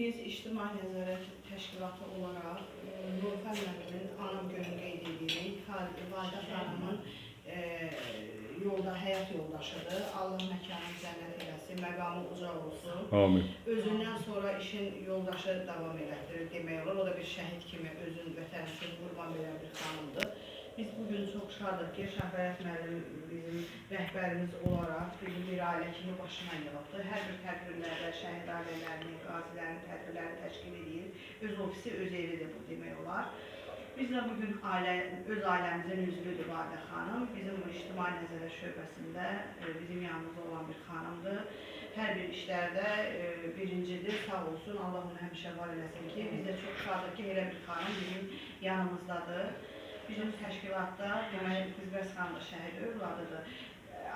Biz İctimai Nəzarət Təşkilatı olaraq Nurfən müəllimin anım gününü qeyd edirik. Validə xanımın həyat yoldaşıdır. Allah məkanını cənnət eləsin, məqamı uca olsun. Amin. Özündən sonra işin yoldaşı davam elətdirir demək olur. O da bir şəhid kimi özün vətən üçün qurban verən bir xanımdır. Biz bugün çox şadıq ki, Şahbəyat müəllim bizim rəhbərimiz olaraq bizim bir ailə kimi başına yığıldı. Hər bir tədbirlərdə şəhid ailələrini, qazilərin tədbirlərini təşkil edir. Öz ofisi, öz evidir bu demək olar. Biz də bugün öz ailəmizin üzvüdür Validə xanım. Bizim bu İctimai Nəzarət şöbəsində bizim yanımızda olan bir xanımdır. Hər bir işlərdə birincidir, sağ olsun, Allah onu həmişə var eləsin ki, biz də çox şadıq ki, elə bir xanım bizim yanımızdadır. Bizim təşkilatda deməli Qızbəs xanım da şəhid övladıdır.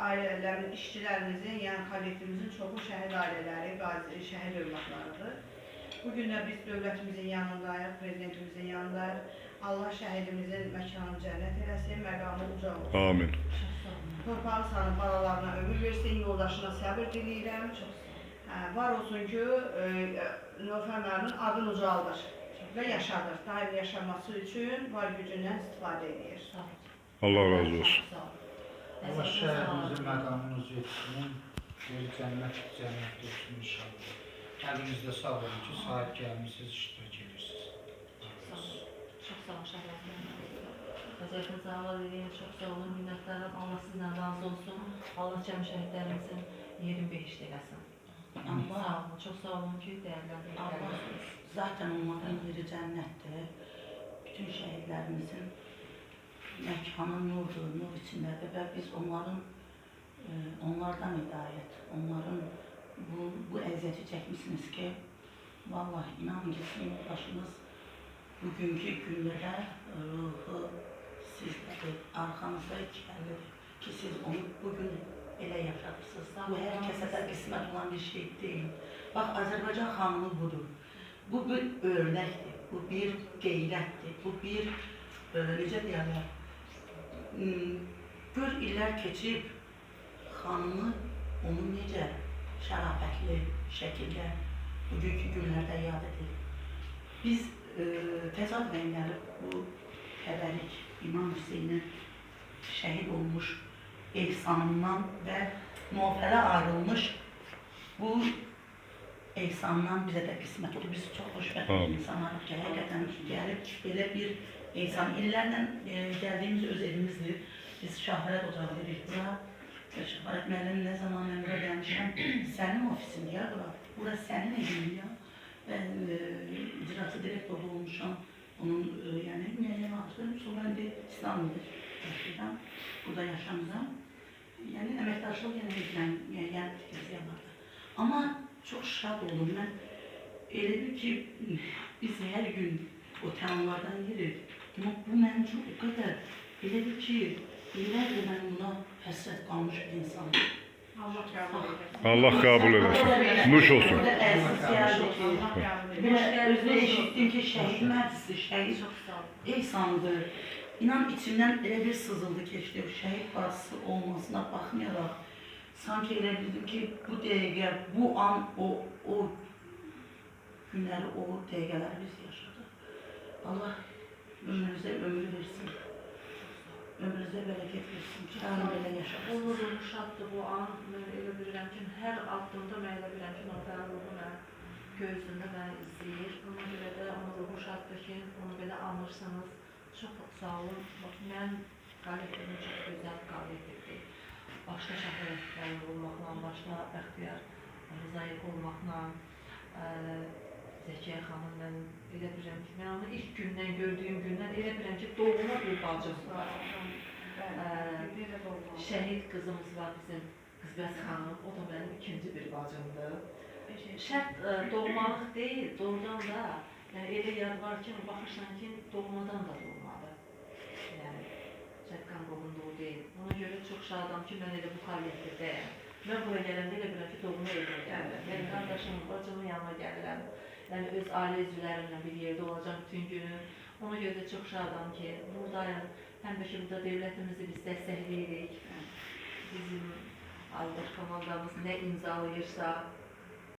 Ailələrin, işçilərimizin, yəni kollektivimizin çoxu şəhid ailələri, şəhid övladlarıdır. Bugün də biz dövlətimizin yanındayıq, prezidentimizin yanındayıq. Allah şəhidimizin məkanını cənnət eləsin, məqamı uca olsun. Amin. Torpağı sanıb balalarına ömür versin, yoldaşına səbir diləyirəm. Var olsun ki, Nurfən müəllimin adını ucaldır və yaşadır. Daim yaşaması üçün var gücündən istifadə edir. Allah razı olsun. Allah şəhidimizin məqamınız yetsin, cənnət olsun inşallah. Əlinizdə sağ olun ki, sahib gəlmişsiniz, iştirak edirsiniz. Çox sağ olun Şahbəyat müəllim. Vəziyyətinizi halal edin, çox sağ olun, minnətdarım. Allah sizdən razı olsun. Allah cəm şəhidlərimizin yerin behişt eləsin. Sağ olun, çox sağ olun ki, dəyərləndirirsiniz. Zaten onların yeri cənnətdir. Bütün şəhidlərimizin məkanı nurdur, nur içindədir və biz onlardan hidayət, onların bu əziyyəti çəkmişsiniz ki, vallahi inanın ki, sizin yoldaşınız bugünkü günlərdə ruhu sizdədir, arxanızda ikəlidir ki, siz onu bugün elə yaşadırsınız. Bu, hər kəsə də qismət olan bir şey deyil. Bax, Azərbaycan xanımı budur. Bu bir örnəkdir, bu bir qeyrətdir, bu bir, necə deyərlər, gör illər keçib xanımı onu necə şərafətli şəkildə bugünkü günlərdə yad edir. Biz təsadüfən gəlib bu xəbərik İmam Hüseynin şəhid olmuş ehsanından və müafərə ayrılmış bu ehsandan bizə də qismət oldu. Biz çox xoşbəxt insanlarıq ki, həqiqətən gəlib belə bir ehsan. İllərlə gəldiyimiz öz evimizdir. Biz Şahbəyat ocağı dedik bura. Şahbəyat müəllim nə zaman mən bura gəlmişəm, sənin ofisindir ya bura. Bura sənin evin ya. Ben icraçı direktorda olmuşam. Onun yəni müəyyən vaxtı sonra indi İstanbul'da yaşayıram. Burada yaşamıram. Yəni əməkdaşlıq yəni müəyyən fikirlərdə. Amma çox şad olum mən. Elə bir ki biz hər gün o təamlardan yerik. Amma bu mənim üçün o qədər elə bir ki illərdir mən buna həsrət qalmış bir insanım. Allah kabul edersin. Nuş olsun. Özü eşitdim ki şəhid məclisi, şəhid ehsanıdır. İnan içimdən elə bir sızıldı keçdi. Şəhid bacısı olmasına baxmayaraq sanki elə bildim ki bu dəqiqə, bu an, o günləri, o dəqiqələri biz yaşadıq. Allah ömrünüzə ömür versin. Ömrünüzə bərəkət versin ki, daim belə yaşarsınız. Olurum, şaddır bu an. Mən elə bilirəm ki, hər addımda mən elə bilirəm ki, Nurfənin ruhu mən gözündə məni izləyir. Ona görə də onun ruhu şaddır ki, onu belə anırsınız. Çox sağ olun. Mən kollektivim çox gözəl kollektivdir. Başda Şahbəyat olmaqla, başda Bəxtiyar Rızayev olmaqla, Zəkiyə xanım, mən elə bilirəm ki, mən onu ilk gündən, gördüyüm gündən elə bilirəm ki, doğma bir bacım var. Şəhid qızımız var bizim, Qızbəs xanım, o da mənim ikinci bir bacımdır. Şərt doğmalıq deyil, doğrudan da elə yad var ki, baxırsan ki, doğmadan da doğmadı. Yəni, şərt qanqovunda o deyil. Ona görə çox şadam ki, mən elə bu kollektivdəyəm. Mən buraya gələndə elə bilirəm ki, doğma evimə gəlirəm. Mən qardaşımın, bacımın yanına gəlirəm. Yəni, öz ailə üzvlərimlə bir yerdə olacaq bütün günü. Ona görə də çox şadam ki, buradayım. Həm də ki, burada dövlətimizi biz dəstəkləyirik. Bizim Aydaş komandamız nə imzalayırsa,